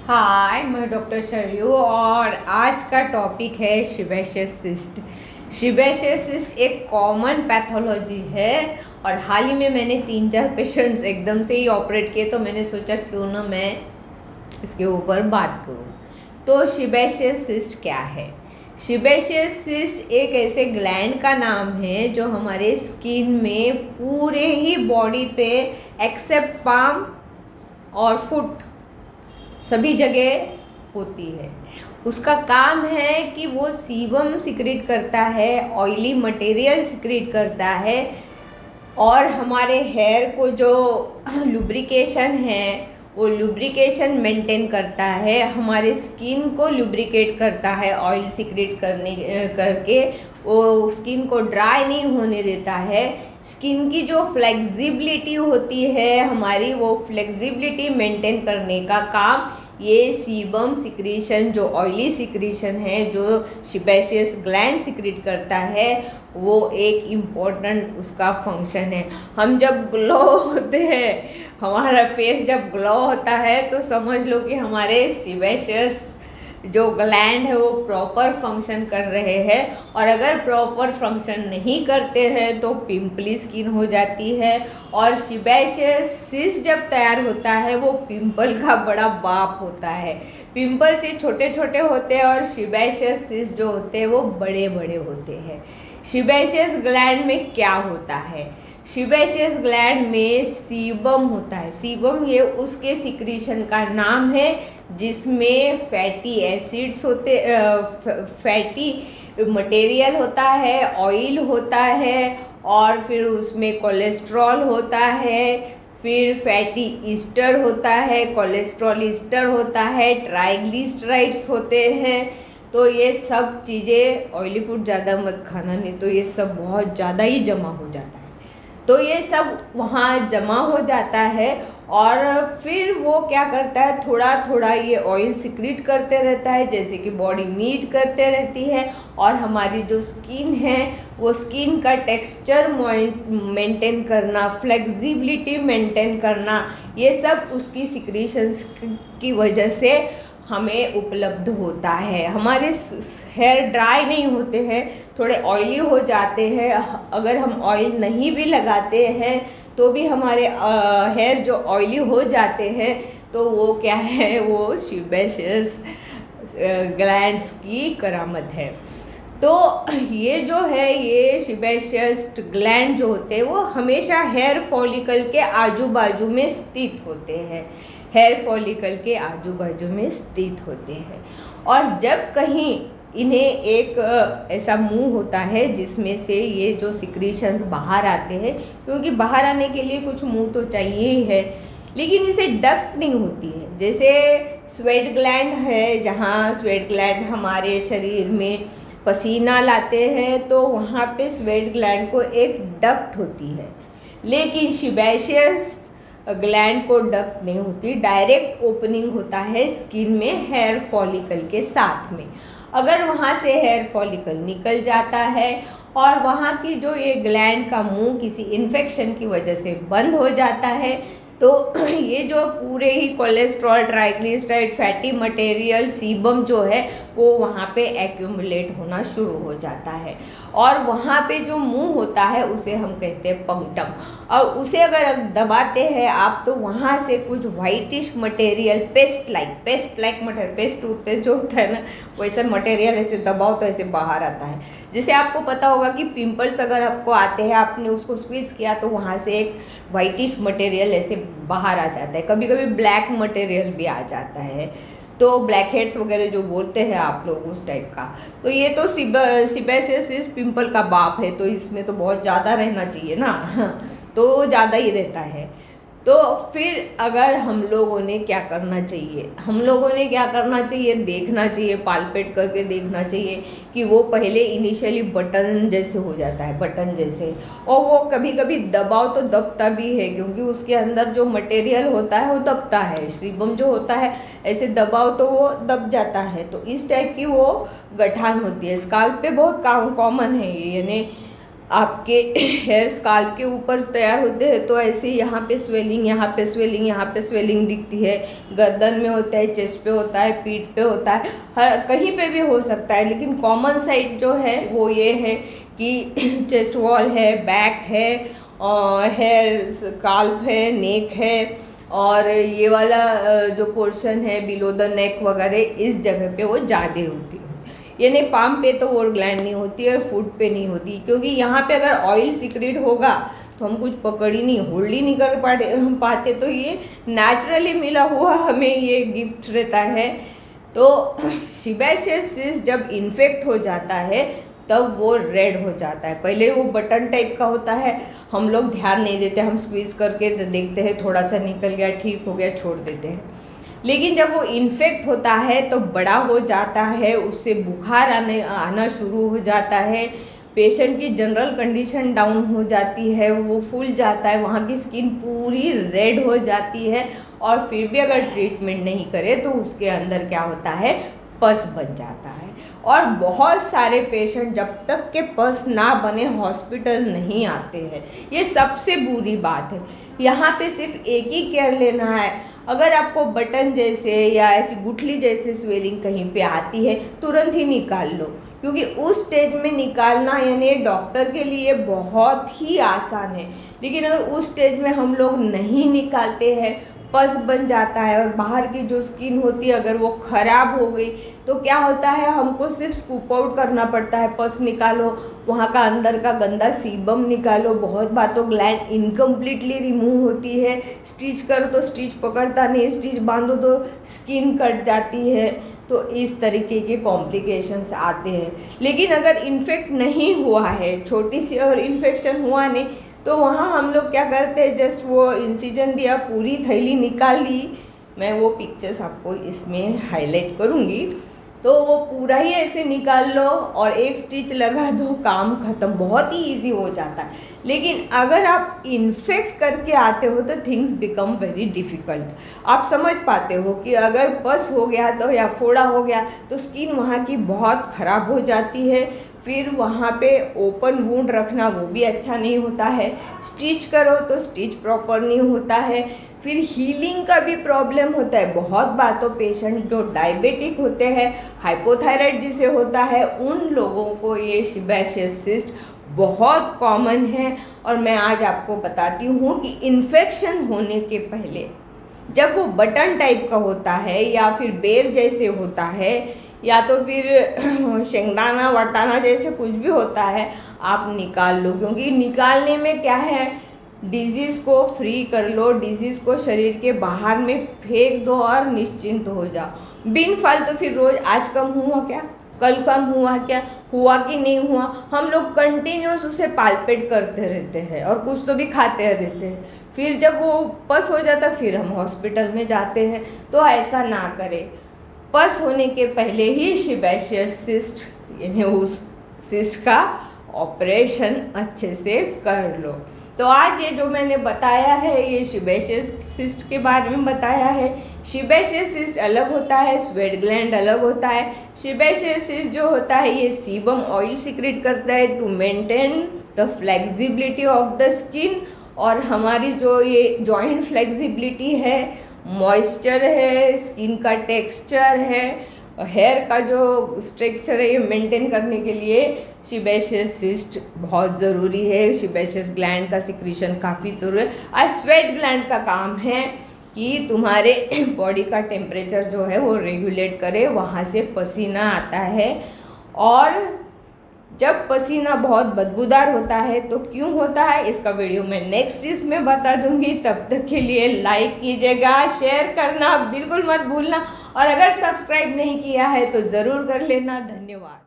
हाय, मैं डॉक्टर शरयू और आज का टॉपिक है शिबेशियस सिस्ट। शिबेशियस सिस्ट एक कॉमन पैथोलॉजी है और हाल ही में मैंने 3-4 पेशेंट्स एकदम से ही ऑपरेट किए, तो मैंने सोचा क्यों ना मैं इसके ऊपर बात करूं। तो शिबेशियस सिस्ट क्या है? शिबेशियस सिस्ट एक ऐसे ग्लैंड का नाम है जो हमारे स्किन में पूरे ही बॉडी पे एक्सेप्ट पाम और फुट सभी जगह होती है। उसका काम है कि वो सीबम सिक्रेट करता है, ऑयली मटेरियल सिक्रेट करता है और हमारे हेयर को जो लुब्रिकेशन है वो लुब्रिकेशन मेंटेन करता है, हमारे स्किन को लुब्रिकेट करता है, ऑयल सिक्रेट करके वो स्किन को ड्राई नहीं होने देता है। स्किन की जो फ्लेक्सिबिलिटी होती है हमारी, वो फ्लेक्सिबिलिटी मेंटेन करने का काम ये सीबम सिक्रीशन, जो ऑयली सिक्रीशन है, जो शिबेशियस ग्लैंड सिक्रेट करता है, वो एक इम्पोर्टेंट उसका फंक्शन है। हम जब ग्लो होते हैं, हमारा फेस जब ग्लो होता है, तो समझ लो कि हमारे शिबेशियस जो ग्लैंड है वो प्रॉपर फंक्शन कर रहे हैं। और अगर प्रॉपर फंक्शन नहीं करते हैं तो पिंपली स्किन हो जाती है। और शिबेशियस सिस्ट जब तैयार होता है वो पिंपल का बड़ा बाप होता है। पिंपल से छोटे छोटे होते हैं और शिबेशियस सिस्ट जो होते हैं वो बड़े बड़े होते हैं। शिबेशियस ग्लैंड में क्या होता है? शिबेशियस ग्लैंड में सीबम होता है। सीबम ये उसके सिक्रीशन का नाम है जिसमें फैटी एसिड्स होते, फैटी मटेरियल होता है, ऑयल होता है और फिर उसमें कोलेस्ट्रॉल होता है, फिर फैटी ईस्टर होता है, कोलेस्ट्रॉल ईस्टर होता है, ट्राइग्लिसराइड्स होते हैं। तो ये सब चीज़ें, ऑयली फूड ज़्यादा मत खाना, नहीं तो ये सब बहुत ज़्यादा ही जमा हो जाता है। तो ये सब वहाँ जमा हो जाता है और फिर वो क्या करता है, थोड़ा थोड़ा ये ऑयल सिक्रीट करते रहता है, जैसे कि बॉडी नीड करते रहती है। और हमारी जो स्किन है वो स्किन का टेक्सचर मेंटेन करना, फ्लेक्सिबिलिटी मेंटेन करना, ये सब उसकी सिक्रीशंस की वजह से हमें उपलब्ध होता है। हमारे हेयर ड्राई नहीं होते हैं, थोड़े ऑयली हो जाते हैं। अगर हम ऑयल नहीं भी लगाते हैं तो भी हमारे हेयर जो ऑयली हो जाते हैं, तो वो क्या है, वो शिबेशियस ग्लैंड्स की करामत है। तो ये जो है, ये शिबेशियस ग्लैंड जो होते हैं वो हमेशा हेयर फॉलिकल के आजू बाजू में स्थित होते हैं। हेयर फॉलिकल के आजू बाजू में स्थित होते हैं। और जब कहीं इन्हें एक ऐसा मुंह होता है जिसमें से ये जो सिक्रीशंस बाहर आते हैं, क्योंकि बाहर आने के लिए कुछ मुंह तो चाहिए ही है, लेकिन इसे डक्ट नहीं होती है। जैसे स्वेट ग्लैंड है, जहाँ स्वेट ग्लैंड हमारे शरीर में पसीना लाते हैं, तो वहाँ पे स्वेट ग्लैंड को एक डक्ट होती है। लेकिन शिबेशियस ग्लैंड को डक्ट नहीं होती, डायरेक्ट ओपनिंग होता है स्किन में हेयर फॉलिकल के साथ में। अगर वहाँ से हेयर फॉलिकल निकल जाता है और वहाँ की जो ये ग्लैंड का मुंह किसी इन्फेक्शन की वजह से बंद हो जाता है, तो ये जो पूरे ही cholesterol, triglyceride, fatty material, sebum जो है वो वहाँ पे एक्यूमुलेट होना शुरू हो जाता है। और वहाँ पे जो मुंह होता है उसे हम कहते हैं पंक्टम। और उसे अगर दबाते हैं आप, तो वहाँ से कुछ whitish material, paste like material, paste toothpaste जो होता है ना, वैसा मटेरियल ऐसे दबाओ तो ऐसे बाहर आता है। जैसे आपको पता होगा कि पिंपल्स अगर आपको आते हैं, आपने उसको स्क्वीज किया तो वहाँ से एक वाइटिश मटेरियल ऐसे बाहर आ जाता है। कभी कभी ब्लैक मटेरियल भी आ जाता है, तो ब्लैक हेड्स वगैरह जो बोलते हैं आप लोग, उस टाइप का। तो ये तो शिबेशियस पिंपल का बाप है, तो इसमें तो बहुत ज़्यादा रहना चाहिए ना तो ज़्यादा ही रहता है। तो फिर अगर हम लोगों ने क्या करना चाहिए, देखना चाहिए, पालपेट करके देखना चाहिए कि वो पहले इनिशियली बटन जैसे हो जाता है, बटन जैसे, और वो कभी कभी दबाओ तो दबता भी है, क्योंकि उसके अंदर जो मटेरियल होता है वो दबता है। सीबम जो होता है ऐसे दबाओ तो वो दब जाता है। तो इस टाइप की वो गठान होती है। स्काल्प पे बहुत कॉमन है ये, यानी आपके हेयर स्काल्प के ऊपर तैयार होते हैं तो ऐसे यहाँ पे स्वेलिंग, यहाँ पे स्वेलिंग, यहाँ पे स्वेलिंग दिखती है। गर्दन में होता है, चेस्ट पे होता है, पीठ पे होता है, हर कहीं पे भी हो सकता है। लेकिन कॉमन साइड जो है वो ये है कि चेस्ट वॉल है, बैक है, और हेयर स्काल्प है, नेक है, और ये वाला जो पोर्शन है बिलो द नेक वगैरह, इस जगह पे वो ज़्यादा होती है। यानी पाम पे तो वो ग्लैंड नहीं होती है, फुट पे नहीं होती, क्योंकि यहाँ पे अगर ऑयल सीक्रेट होगा तो हम कुछ पकड़ ही नहीं, होल्ड ही नहीं कर पाते। तो ये नेचुरली मिला हुआ हमें ये गिफ्ट रहता है। तो सीबेशियस सिस्ट जब इन्फेक्ट हो जाता है तब वो रेड हो जाता है। पहले वो बटन टाइप का होता है, हम लोग ध्यान नहीं देते, हम स्क्वीज करके देखते हैं, थोड़ा सा निकल गया, ठीक हो गया, छोड़ देते हैं। लेकिन जब वो इन्फेक्ट होता है तो बड़ा हो जाता है, उससे बुखार आना शुरू हो जाता है, पेशेंट की जनरल कंडीशन डाउन हो जाती है, वो फूल जाता है, वहाँ की स्किन पूरी रेड हो जाती है। और फिर भी अगर ट्रीटमेंट नहीं करे तो उसके अंदर क्या होता है, पस बन जाता है। और बहुत सारे पेशेंट जब तक के पस ना बने हॉस्पिटल नहीं आते हैं। ये सबसे बुरी बात है। यहाँ पे सिर्फ एक ही केयर लेना है, अगर आपको बटन जैसे या ऐसी गुठली जैसे स्वेलिंग कहीं पे आती है तुरंत ही निकाल लो, क्योंकि उस स्टेज में निकालना यानी डॉक्टर के लिए बहुत ही आसान है। लेकिन अगर उस स्टेज में हम लोग नहीं निकालते हैं, पस बन जाता है, और बाहर की जो स्किन होती है अगर वो ख़राब हो गई तो क्या होता है, हमको सिर्फ स्कूप आउट करना पड़ता है। पस निकालो, वहाँ का अंदर का गंदा सीबम निकालो, बहुत बार तो ग्लैंड इनकम्प्लीटली रिमूव होती है, स्टिच करो तो स्टिच पकड़ता नहीं, स्टिच बांधो तो स्किन कट जाती है। तो इस तरीके के कॉम्प्लिकेशंस आते हैं। लेकिन अगर इन्फेक्ट नहीं हुआ है, छोटी सी और इन्फेक्शन हुआ नहीं, तो वहाँ हम लोग क्या करते हैं, जस्ट वो इंसिजन दिया, पूरी थैली निकाल ली, मैं वो पिक्चर्स आपको इसमें हाईलाइट करूँगी, तो वो पूरा ही ऐसे निकाल लो और एक स्टिच लगा दो, काम ख़त्म, बहुत ही इजी हो जाता है। लेकिन अगर आप इन्फेक्ट करके आते हो तो थिंग्स बिकम वेरी डिफ़िकल्ट। आप समझ पाते हो कि अगर पस हो गया तो या फोड़ा हो गया तो स्किन वहाँ की बहुत ख़राब हो जाती है। फिर वहाँ पे ओपन वुंड रखना वो भी अच्छा नहीं होता है, स्टिच करो तो स्टिच प्रॉपर नहीं होता है, फिर हीलिंग का भी प्रॉब्लम होता है। बहुत बार तो पेशेंट जो डायबिटिक होते हैं, हाइपोथायराइड जिसे होता है, उन लोगों को ये सीबेशियस सिस्ट बहुत कॉमन है। और मैं आज आपको बताती हूँ कि इन्फेक्शन होने के पहले जब वो बटन टाइप का होता है या फिर बेर जैसे होता है या तो फिर शेंगदाना वटाना जैसे कुछ भी होता है, आप निकाल लो, क्योंकि निकालने में क्या है, डिजीज़ को फ्री कर लो, डिजीज़ को शरीर के बाहर में फेंक दो और निश्चिंत हो जाओ। बिन फालतू फिर रोज़ आज कम हुआ क्या, कल कम हुआ क्या, हुआ कि नहीं हुआ, हम लोग कंटिन्यूस उसे पालपेट करते रहते हैं और कुछ तो भी खाते रहते हैं। फिर जब वो पस हो जाता फिर हम हॉस्पिटल में जाते हैं। तो ऐसा ना करें। पस होने के पहले ही सीबेशियस सिस्ट यानी उस सिस्ट का ऑपरेशन अच्छे से कर लो। तो आज ये जो मैंने बताया है ये सीबेशियस सिस्ट के बारे में बताया है। सीबेशियस सिस्ट अलग होता है, स्वेट ग्लैंड अलग होता है। सीबेशियस सिस्ट जो होता है ये सीबम ऑयल सीक्रेट करता है to maintain the flexibility of the skin, और हमारी जो ये जॉइंट फ्लेक्सिबिलिटी है, मॉइस्चर है, स्किन का टेक्सचर है, हेयर का जो स्ट्रक्चर है, ये मेंटेन करने के लिए सीबेशियस सिस्ट बहुत ज़रूरी है। सीबेशियस ग्लैंड का सिक्रीशन काफ़ी ज़रूरी है। और स्वेट ग्लैंड का काम है कि तुम्हारे बॉडी का टेम्परेचर जो है वो रेगुलेट करे, वहाँ से पसीना आता है। और जब पसीना बहुत बदबूदार होता है तो क्यों होता है, इसका वीडियो मैं नेक्स्ट इसमें बता दूंगी। तब तक के लिए लाइक कीजिएगा, शेयर करना बिल्कुल मत भूलना, और अगर सब्सक्राइब नहीं किया है तो ज़रूर कर लेना। धन्यवाद।